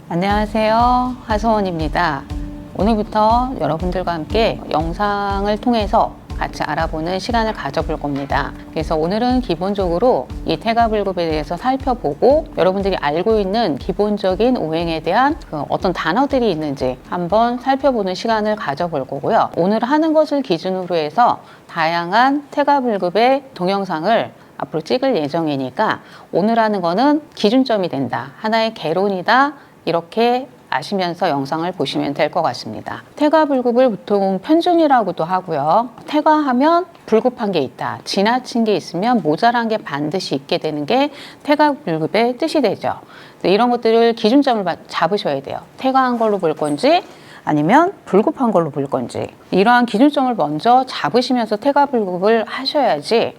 안녕하세요. 하소원입니다. 오늘부터 여러분들과 함께 영상을 통해서 같이 알아보는 시간을 가져볼 겁니다. 그래서 오늘은 기본적으로 이 태가불급에 대해서 살펴보고 여러분들이 알고 있는 기본적인 오행에 대한 어떤 단어들이 있는지 한번 살펴보는 시간을 가져볼 거고요. 오늘 하는 것을 기준으로 해서 다양한 태가불급의 동영상을 앞으로 찍을 예정이니까 오늘 하는 거는 기준점이 된다. 하나의 개론이다. 이렇게 아시면서 영상을 보시면 될 것 같습니다. 태가불급을 보통 편중이라고도 하고요. 태가하면 불급한 게 있다. 지나친 게 있으면 모자란 게 반드시 있게 되는 게 태가불급의 뜻이 되죠. 이런 것들을 기준점을 잡으셔야 돼요. 태가한 걸로 볼 건지 아니면 불급한 걸로 볼 건지 이러한 기준점을 먼저 잡으시면서 태가불급을 하셔야지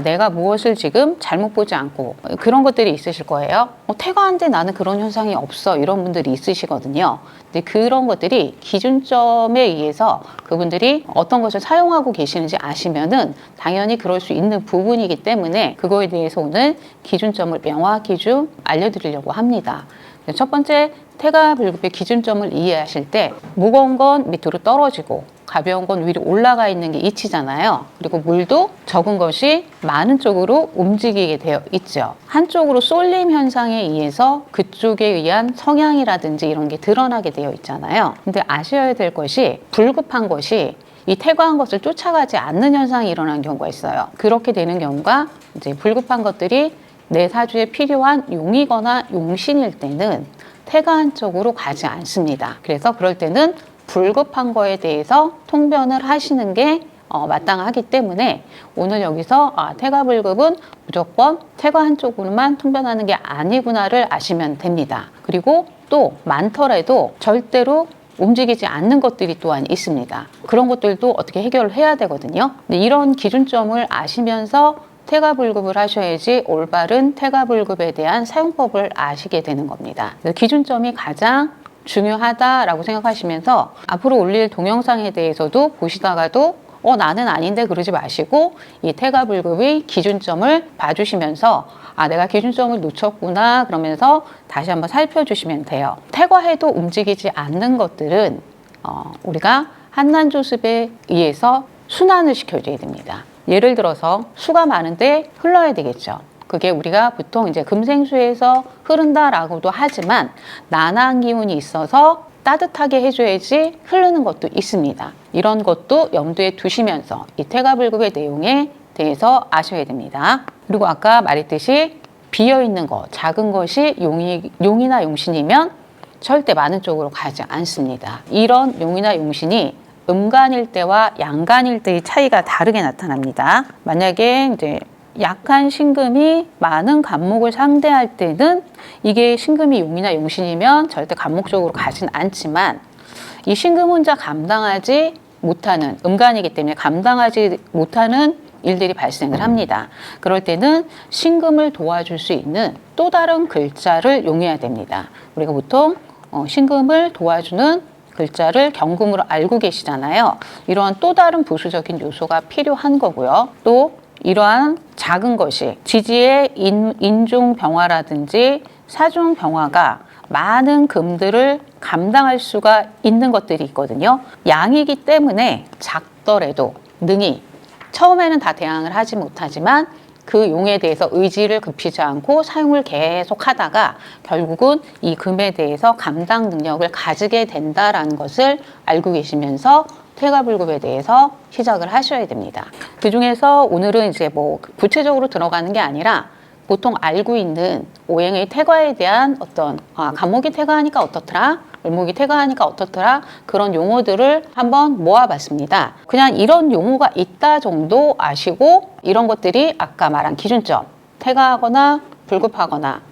내가 무엇을 지금 잘못 보지 않고 그런 것들이 있으실 거예요. 태가한데 나는 그런 현상이 없어 이런 분들이 있으시거든요. 근데 그런 것들이 기준점에 의해서 그분들이 어떤 것을 사용하고 계시는지 아시면은 당연히 그럴 수 있는 부분이기 때문에 그거에 대해서 오늘 기준점을 명확히 좀 알려드리려고 합니다. 첫 번째 태가불급의 기준점을 이해하실 때 무거운 건 밑으로 떨어지고 가벼운 건 위로 올라가 있는 게 이치잖아요. 그리고 물도 적은 것이 많은 쪽으로 움직이게 되어 있죠. 한쪽으로 쏠림 현상에 의해서 그쪽에 의한 성향이라든지 이런 게 드러나게 되어 있잖아요. 근데 아셔야 될 것이 불급한 것이 이 태가한 것을 쫓아가지 않는 현상이 일어나는 경우가 있어요. 그렇게 되는 경우가 이제 불급한 것들이 내 사주에 필요한 용이거나 용신일 때는 태가한 쪽으로 가지 않습니다. 그래서 그럴 때는 불급한 거에 대해서 통변을 하시는 게 마땅하기 때문에 오늘 여기서 태가불급은 무조건 태가 한쪽으로만 통변하는 게 아니구나를 아시면 됩니다. 그리고 또 많더라도 절대로 움직이지 않는 것들이 또한 있습니다. 그런 것들도 어떻게 해결을 해야 되거든요. 이런 기준점을 아시면서 태가불급을 하셔야지 올바른 태가불급에 대한 사용법을 아시게 되는 겁니다. 기준점이 가장 중요하다라고 생각하시면서 앞으로 올릴 동영상에 대해서도 보시다가도 나는 아닌데 그러지 마시고 이 태가불급의 기준점을 봐주시면서 내가 기준점을 놓쳤구나 그러면서 다시 한번 살펴주시면 돼요. 태과해도 움직이지 않는 것들은 우리가 한난조습에 의해서 순환을 시켜줘야 됩니다. 예를 들어서 수가 많은데 흘러야 되겠죠. 그게 우리가 보통 이제 금생수에서 흐른다라고도 하지만 난한 기운이 있어서 따뜻하게 해줘야지 흐르는 것도 있습니다. 이런 것도 염두에 두시면서 이 태가불급의 내용에 대해서 아셔야 됩니다. 그리고 아까 말했듯이 비어있는 것, 작은 것이 용이나 용신이면 절대 많은 쪽으로 가지 않습니다. 이런 용이나 용신이 음간일 때와 양간일 때의 차이가 다르게 나타납니다. 만약에 이제 약한 신금이 많은 간목을 상대할 때는 이게 신금이 용이나 용신이면 절대 간목적으로 가진 않지만 이 신금 혼자 감당하지 못하는 음간이기 때문에 감당하지 못하는 일들이 발생을 합니다. 그럴 때는 신금을 도와줄 수 있는 또 다른 글자를 용해야 됩니다. 우리가 보통 신금을 도와주는 글자를 경금으로 알고 계시잖아요. 이러한 또 다른 부수적인 요소가 필요한 거고요. 또 이러한 작은 것이 지지의 인종병화라든지 사중병화가 많은 금들을 감당할 수가 있는 것들이 있거든요. 양이기 때문에 작더라도 능히 처음에는 다 대항을 하지 못하지만 그 용에 대해서 의지를 굽히지 않고 사용을 계속 하다가 결국은 이 금에 대해서 감당 능력을 가지게 된다라는 것을 알고 계시면서 태가불급에 대해서 시작을 하셔야 됩니다. 그 중에서 오늘은 이제 구체적으로 들어가는 게 아니라 보통 알고 있는 오행의 태가에 대한 어떤 간목이 태가하니까 어떻더라? 을목이 태가하니까 어떻더라? 그런 용어들을 한번 모아봤습니다. 그냥 이런 용어가 있다 정도 아시고 이런 것들이 아까 말한 기준점, 태가하거나 불급하거나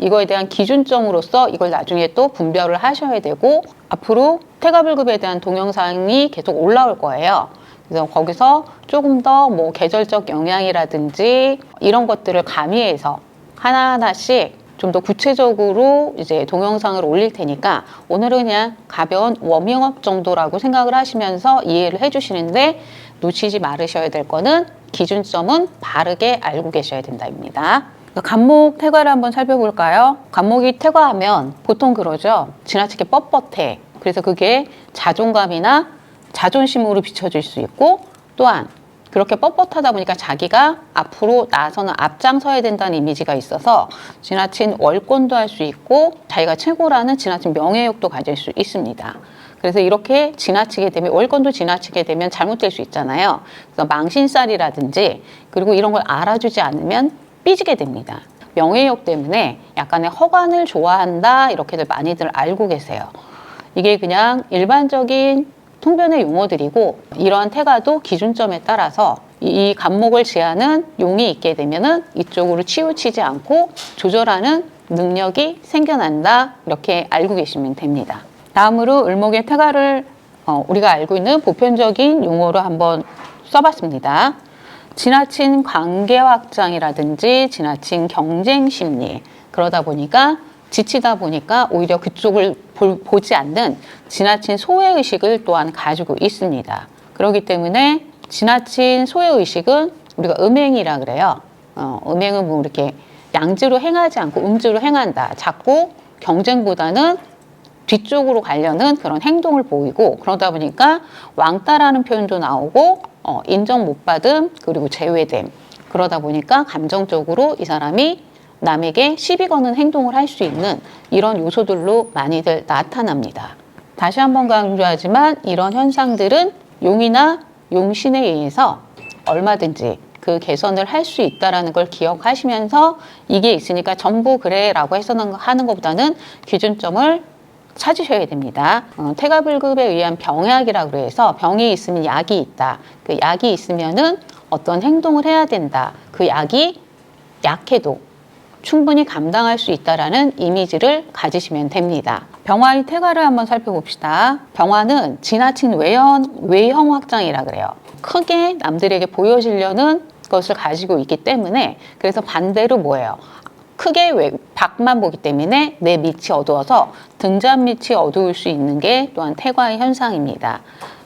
이거에 대한 기준점으로서 이걸 나중에 또 분별을 하셔야 되고 앞으로 태가불급에 대한 동영상이 계속 올라올 거예요. 그래서 거기서 조금 더 계절적 영향이라든지 이런 것들을 가미해서 하나하나씩 좀 더 구체적으로 이제 동영상을 올릴 테니까 오늘은 그냥 가벼운 워밍업 정도라고 생각을 하시면서 이해를 해주시는데 놓치지 말으셔야 될 거는 기준점은 바르게 알고 계셔야 된다입니다. 간목 태과를 한번 살펴볼까요? 간목이 태과하면 보통 그러죠. 지나치게 뻣뻣해. 그래서 그게 자존감이나 자존심으로 비춰질 수 있고, 또한 그렇게 뻣뻣하다 보니까 자기가 앞으로 나서는 앞장서야 된다는 이미지가 있어서 지나친 월권도 할 수 있고 자기가 최고라는 지나친 명예욕도 가질 수 있습니다. 그래서 이렇게 지나치게 되면, 월권도 지나치게 되면 잘못될 수 있잖아요. 그래서 망신살이라든지, 그리고 이런 걸 알아주지 않으면 삐지게 됩니다. 명예욕 때문에 약간의 허관을 좋아한다, 이렇게들 많이들 알고 계세요. 이게 그냥 일반적인 통변의 용어들이고, 이러한 태가도 기준점에 따라서 이 간목을 지하는 용이 있게 되면은 이쪽으로 치우치지 않고 조절하는 능력이 생겨난다, 이렇게 알고 계시면 됩니다. 다음으로 을목의 태가를 우리가 알고 있는 보편적인 용어로 한번 써봤습니다. 지나친 관계 확장이라든지 지나친 경쟁 심리, 그러다 보니까 지치다 보니까 오히려 그쪽을 보지 않는 지나친 소외의식을 또한 가지고 있습니다. 그렇기 때문에 지나친 소외의식은 우리가 음행이라 그래요. 음행은 뭐 이렇게 양지로 행하지 않고 음지로 행한다. 자꾸 경쟁보다는 뒤쪽으로 가려는 그런 행동을 보이고, 그러다 보니까 왕따라는 표현도 나오고, 인정 못 받음, 그리고 제외됨. 그러다 보니까 감정적으로 이 사람이 남에게 시비 거는 행동을 할 수 있는 이런 요소들로 많이들 나타납니다. 다시 한번 강조하지만 이런 현상들은 용이나 용신에 의해서 얼마든지 그 개선을 할 수 있다는 걸 기억하시면서, 이게 있으니까 전부 그래 라고 해석하는 것보다는 기준점을 찾으셔야 됩니다. 태가불급에 의한 병약이라고 해서 병이 있으면 약이 있다. 그 약이 있으면은 어떤 행동을 해야 된다. 그 약이 약해도 충분히 감당할 수 있다라는 이미지를 가지시면 됩니다. 병화의 태가를 한번 살펴봅시다. 병화는 지나친 외형 확장이라 그래요. 크게 남들에게 보여지려는 것을 가지고 있기 때문에, 그래서 반대로 뭐예요? 크게 밖만 보기 때문에 내 밑이 어두워서 등잔 밑이 어두울 수 있는 게 또한 태과의 현상입니다.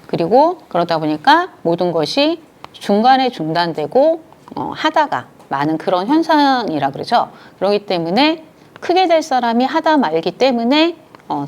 그리고 그러다 보니까 모든 것이 중간에 중단되고 하다가 많은 그런 현상이라 그러죠. 그렇기 때문에 크게 될 사람이 하다 말기 때문에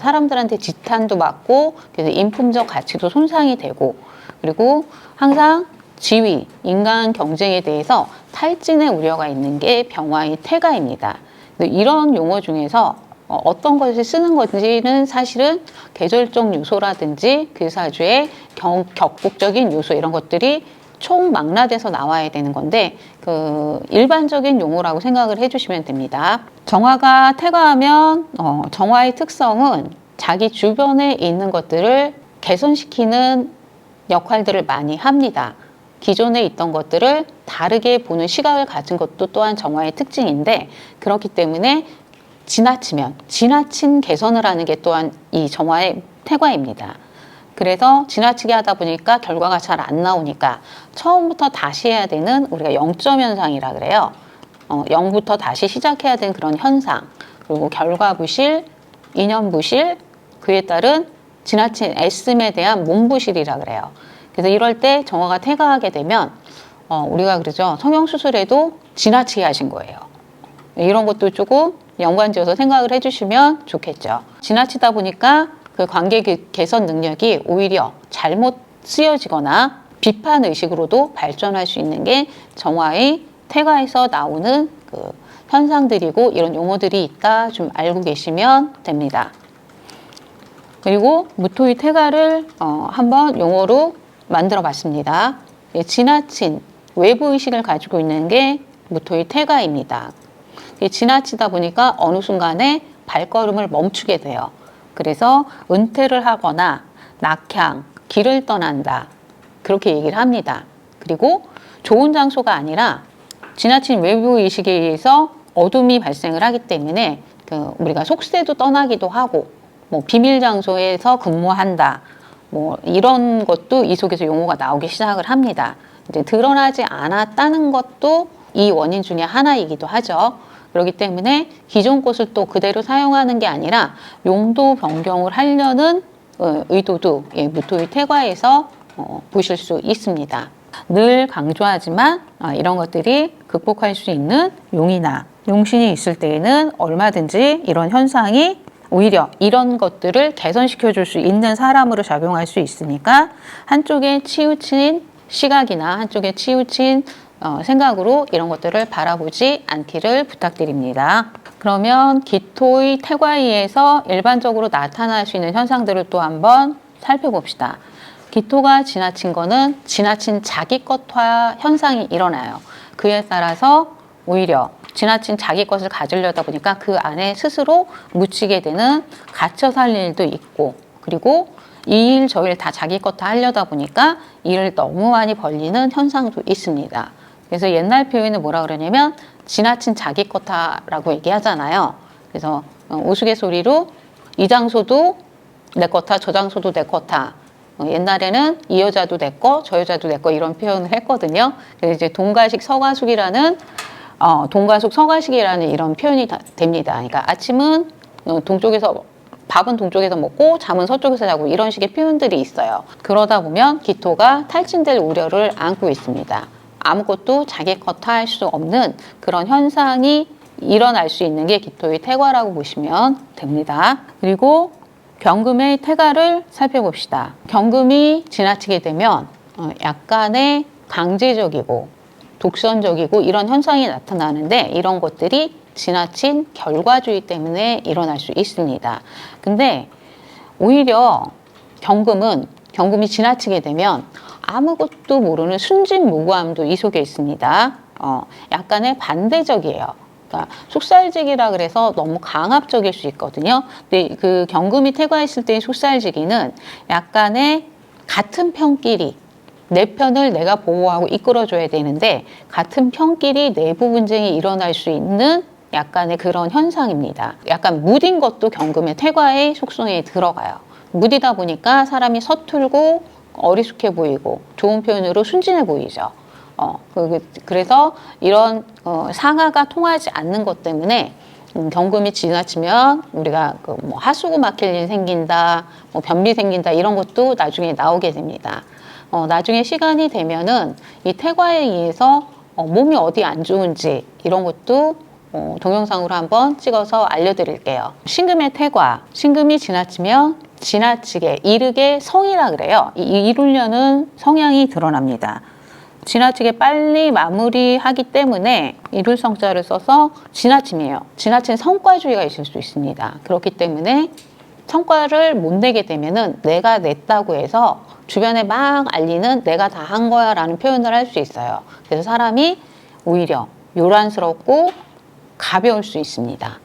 사람들한테 지탄도 받고, 그래서 인품적 가치도 손상이 되고, 그리고 항상 지위, 인간 경쟁에 대해서 탈진의 우려가 있는 게 병화의 태가입니다. 이런 용어 중에서 어떤 것을 쓰는 건지는 사실은 계절적 요소라든지 그 사주의 격국적인 요소, 이런 것들이 총망라돼서 나와야 되는 건데, 그 일반적인 용어라고 생각을 해주시면 됩니다. 정화가 태가하면 정화의 특성은 자기 주변에 있는 것들을 개선시키는 역할들을 많이 합니다. 기존에 있던 것들을 다르게 보는 시각을 가진 것도 또한 정화의 특징인데, 그렇기 때문에 지나친 개선을 하는 게 또한 이 정화의 태과입니다. 그래서 지나치게 하다 보니까 결과가 잘 안 나오니까 처음부터 다시 해야 되는, 우리가 영점 현상이라 그래요. 0부터 다시 시작해야 되는 그런 현상, 그리고 결과 부실, 이념 부실, 그에 따른 지나친 애씀에 대한 몸부실이라 그래요. 그래서 이럴 때 정화가 태가하게 되면 우리가 그러죠. 성형수술에도 지나치게 하신 거예요. 이런 것도 조금 연관지어서 생각을 해주시면 좋겠죠. 지나치다 보니까 그 관계 개선 능력이 오히려 잘못 쓰여지거나 비판 의식으로도 발전할 수 있는 게 정화의 태가에서 나오는 그 현상들이고, 이런 용어들이 있다 좀 알고 계시면 됩니다. 그리고 무토의 태가를 한번 용어로 만들어 봤습니다. 지나친 외부 의식을 가지고 있는 게 무토의 태가입니다. 지나치다 보니까 어느 순간에 발걸음을 멈추게 돼요. 그래서 은퇴를 하거나 낙향, 길을 떠난다, 그렇게 얘기를 합니다. 그리고 좋은 장소가 아니라 지나친 외부 의식에 의해서 어둠이 발생을 하기 때문에 우리가 속세도 떠나기도 하고, 뭐 비밀 장소에서 근무한다, 뭐 이런 것도 이 속에서 용어가 나오기 시작을 합니다. 이제 드러나지 않았다는 것도 이 원인 중에 하나이기도 하죠. 그렇기 때문에 기존 것을 또 그대로 사용하는 게 아니라 용도 변경을 하려는 의도도 무토의 태과에서 보실 수 있습니다. 늘 강조하지만 이런 것들이 극복할 수 있는 용이나 용신이 있을 때에는 얼마든지 이런 현상이 오히려 이런 것들을 개선시켜 줄 수 있는 사람으로 작용할 수 있으니까 한쪽에 치우친 시각이나 한쪽에 치우친 생각으로 이런 것들을 바라보지 않기를 부탁드립니다. 그러면 기토의 태과이에서 일반적으로 나타날 수 있는 현상들을 또 한번 살펴봅시다. 기토가 지나친 거는 지나친 자기 것화 현상이 일어나요. 그에 따라서 오히려 지나친 자기 것을 가지려다 보니까 그 안에 스스로 묻히게 되는 갇혀 살 일도 있고, 그리고 이 일 저 일 다 자기 것 다 하려다 보니까 일을 너무 많이 벌리는 현상도 있습니다. 그래서 옛날 표현은 뭐라 그러냐면 지나친 자기 것다라고 얘기하잖아요. 그래서 우스갯소리로 이 장소도 내 거다, 저 장소도 내 거다. 옛날에는 이 여자도 내 거, 저 여자도 내 거 이런 표현을 했거든요. 그래서 이제 동가식 서가숙이라는 동가숙 서가식이라는 이런 표현이 됩니다. 그러니까 아침은 동쪽에서 밥은 동쪽에서 먹고 잠은 서쪽에서 자고 이런 식의 표현들이 있어요. 그러다 보면 기토가 탈진될 우려를 안고 있습니다. 아무것도 자기 것화할 수 없는 그런 현상이 일어날 수 있는 게 기토의 태과라고 보시면 됩니다. 그리고 경금의 태과를 살펴봅시다. 경금이 지나치게 되면 약간의 강제적이고 독선적이고 이런 현상이 나타나는데 이런 것들이 지나친 결과주의 때문에 일어날 수 있습니다. 근데 오히려 경금이 지나치게 되면 아무것도 모르는 순진무구함도 이 속에 있습니다. 약간의 반대적이에요. 그러니까 속살지기라 그래서 너무 강압적일 수 있거든요. 근데 그 경금이 태과했을 때의 속살지기는 약간의 같은 편끼리 내 편을 내가 보호하고 이끌어줘야 되는데 같은 편끼리 내부 분쟁이 일어날 수 있는 약간의 그런 현상입니다. 약간 무딘 것도 경금의 태과의 속성에 들어가요. 무디다 보니까 사람이 서툴고 어리숙해 보이고 좋은 표현으로 순진해 보이죠. 그래서 이런 상하가 통하지 않는 것 때문에 경금이 지나치면 우리가 뭐 하수구 막힐 일 생긴다, 뭐 변비 생긴다 이런 것도 나중에 나오게 됩니다. 나중에 시간이 되면은 이 태과에 의해서 몸이 어디 안 좋은지 이런 것도 동영상으로 한번 찍어서 알려드릴게요. 신금의 태과, 신금이 지나치면 지나치게 이르게 성이라 그래요. 이루려는 성향이 드러납니다. 지나치게 빨리 마무리하기 때문에 이룰 성자를 써서 지나침이에요. 지나친 성과주의가 있을 수 있습니다. 그렇기 때문에 성과를 못 내게 되면은 내가 냈다고 해서 주변에 막 알리는 내가 다 한 거야 라는 표현을 할 수 있어요. 그래서 사람이 오히려 요란스럽고 가벼울 수 있습니다.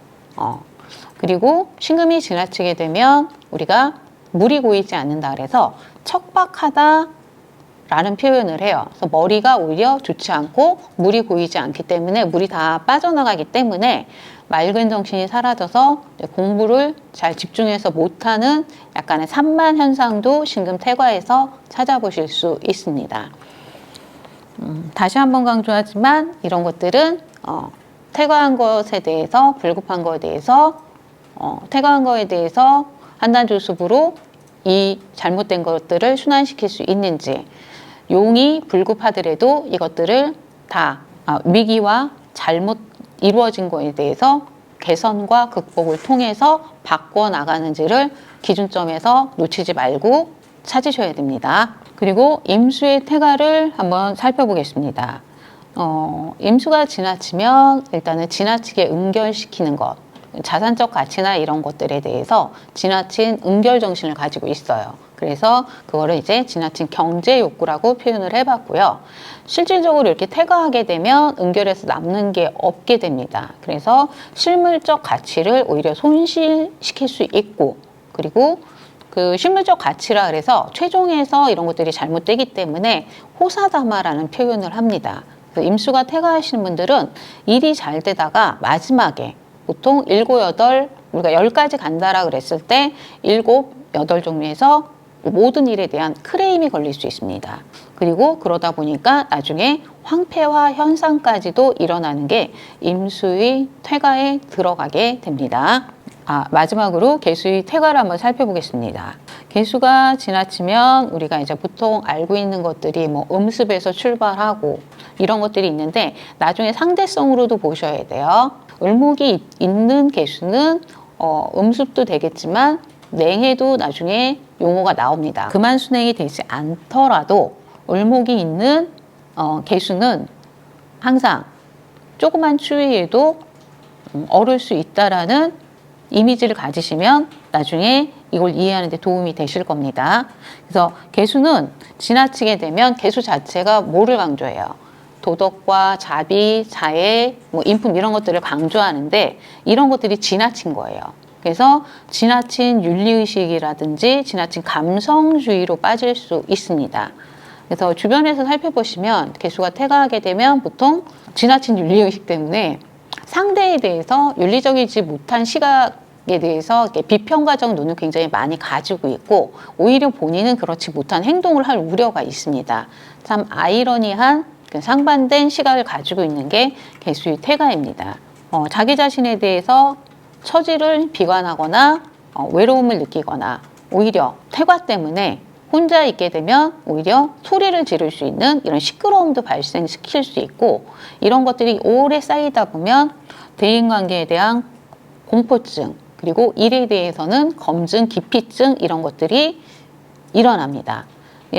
그리고 신금이 지나치게 되면 우리가 물이 고이지 않는다 그래서 척박하다 라는 표현을 해요. 그래서 머리가 오히려 좋지 않고 물이 고이지 않기 때문에 물이 다 빠져나가기 때문에 맑은 정신이 사라져서 공부를 잘 집중해서 못하는 약간의 산만 현상도 신금 태과에서 찾아보실 수 있습니다. 다시 한번 강조하지만 이런 것들은 태과한 것에 대해서 불급한 것에 대해서 태과한 것에 대해서 한단조습으로 이 잘못된 것들을 순환시킬 수 있는지 용이 불급하더라도 이것들을 다 위기와 잘못 이루어진 것에 대해서 개선과 극복을 통해서 바꿔나가는지를 기준점에서 놓치지 말고 찾으셔야 됩니다. 그리고 임수의 태과를 한번 살펴보겠습니다. 임수가 지나치면 일단은 지나치게 응결시키는 것, 자산적 가치나 이런 것들에 대해서 지나친 응결 정신을 가지고 있어요. 그래서 그거를 이제 지나친 경제 욕구라고 표현을 해봤고요. 실질적으로 이렇게 태과하게 되면 응결에서 남는 게 없게 됩니다. 그래서 실물적 가치를 오히려 손실시킬 수 있고, 그리고 그 실물적 가치라 그래서 최종에서 이런 것들이 잘못되기 때문에 호사다마라는 표현을 합니다. 임수가 태과하시는 분들은 일이 잘 되다가 마지막에 보통 7, 8, 우리가 10까지 간다라 그랬을 때 7, 8 종류에서 모든 일에 대한 크레임이 걸릴 수 있습니다. 그리고 그러다 보니까 나중에 황폐화 현상까지도 일어나는 게 임수의 태과에 들어가게 됩니다. 마지막으로 개수의 태과를 한번 살펴보겠습니다. 개수가 지나치면 우리가 이제 보통 알고 있는 것들이 뭐 음습에서 출발하고 이런 것들이 있는데 나중에 상대성으로도 보셔야 돼요. 을목이 있는 개수는 음습도 되겠지만 냉해도 나중에 용어가 나옵니다. 그만 순행이 되지 않더라도 을목이 있는 개수는 항상 조그만 추위에도 얼을 수 있다라는 이미지를 가지시면 나중에 이걸 이해하는 데 도움이 되실 겁니다. 그래서 개수는 지나치게 되면 개수 자체가 뭐를 강조해요? 도덕과 자비, 자애, 뭐 인품 이런 것들을 강조하는데 이런 것들이 지나친 거예요. 그래서 지나친 윤리의식이라든지 지나친 감성주의로 빠질 수 있습니다. 그래서 주변에서 살펴보시면 개수가 퇴가하게 되면 보통 지나친 윤리의식 때문에 상대에 대해서 윤리적이지 못한 시각에 대해서 이렇게 비평가적 눈을 굉장히 많이 가지고 있고 오히려 본인은 그렇지 못한 행동을 할 우려가 있습니다. 참 아이러니한 상반된 시각을 가지고 있는 게 개수의 퇴가입니다. 자기 자신에 대해서 처지를 비관하거나 외로움을 느끼거나 오히려 퇴가 때문에 혼자 있게 되면 오히려 소리를 지를 수 있는 이런 시끄러움도 발생시킬 수 있고 이런 것들이 오래 쌓이다 보면 대인관계에 대한 공포증 그리고 일에 대해서는 검증, 기피증 이런 것들이 일어납니다.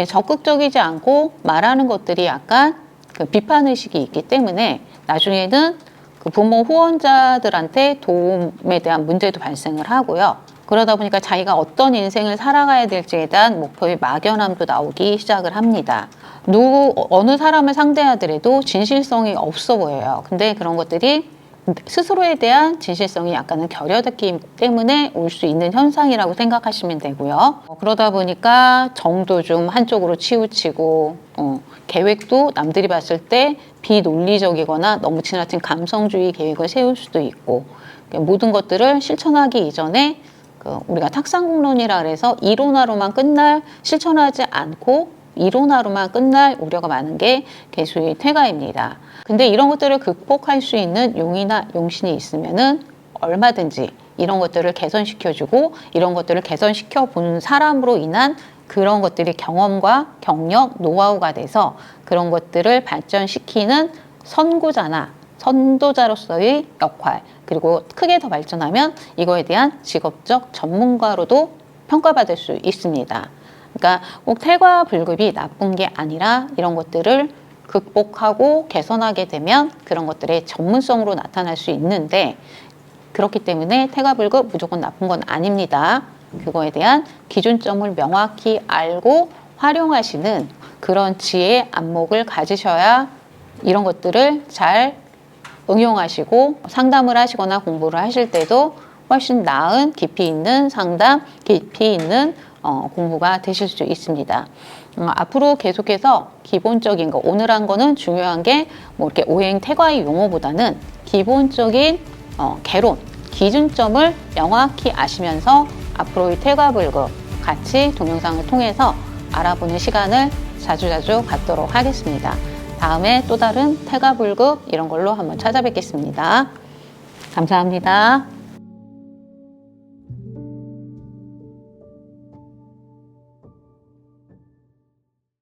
적극적이지 않고 말하는 것들이 약간 그 비판의식이 있기 때문에 나중에는 그 부모 후원자들한테 도움에 대한 문제도 발생을 하고요. 그러다 보니까 자기가 어떤 인생을 살아가야 될지에 대한 목표의 막연함도 나오기 시작을 합니다. 어느 사람을 상대하더라도 진실성이 없어 보여요. 근데 그런 것들이 스스로에 대한 진실성이 약간은 결여됐기 때문에 올 수 있는 현상이라고 생각하시면 되고요. 그러다 보니까 정도 좀 한쪽으로 치우치고 계획도 남들이 봤을 때 비논리적이거나 너무 지나친 감성주의 계획을 세울 수도 있고 모든 것들을 실천하기 이전에 우리가 탁상공론이라 그래서 이론화로만 끝날 실천하지 않고 이론화로만 끝날 우려가 많은 게 개수의 퇴가입니다. 근데 이런 것들을 극복할 수 있는 용이나 용신이 있으면은 얼마든지 이런 것들을 개선시켜주고 이런 것들을 개선시켜 본 사람으로 인한 그런 것들이 경험과 경력, 노하우가 돼서 그런 것들을 발전시키는 선구자나 선도자로서의 역할 그리고 크게 더 발전하면 이거에 대한 직업적 전문가로도 평가받을 수 있습니다. 그러니까 꼭 퇴과불급이 나쁜 게 아니라 이런 것들을 극복하고 개선하게 되면 그런 것들의 전문성으로 나타날 수 있는데 그렇기 때문에 퇴과불급 무조건 나쁜 건 아닙니다. 그거에 대한 기준점을 명확히 알고 활용하시는 그런 지혜의 안목을 가지셔야 이런 것들을 잘 응용하시고 상담을 하시거나 공부를 하실 때도 훨씬 나은 깊이 있는 상담, 깊이 있는 공부가 되실 수 있습니다. 앞으로 계속해서 기본적인 거, 오늘 한 거는 중요한 게 뭐 이렇게 오행 퇴과의 용어보다는 기본적인 개론, 기준점을 명확히 아시면서 앞으로의 퇴과불급 같이 동영상을 통해서 알아보는 시간을 자주자주 갖도록 하겠습니다. 다음에 또 다른 퇴과불급 이런 걸로 한번 찾아뵙겠습니다. 감사합니다.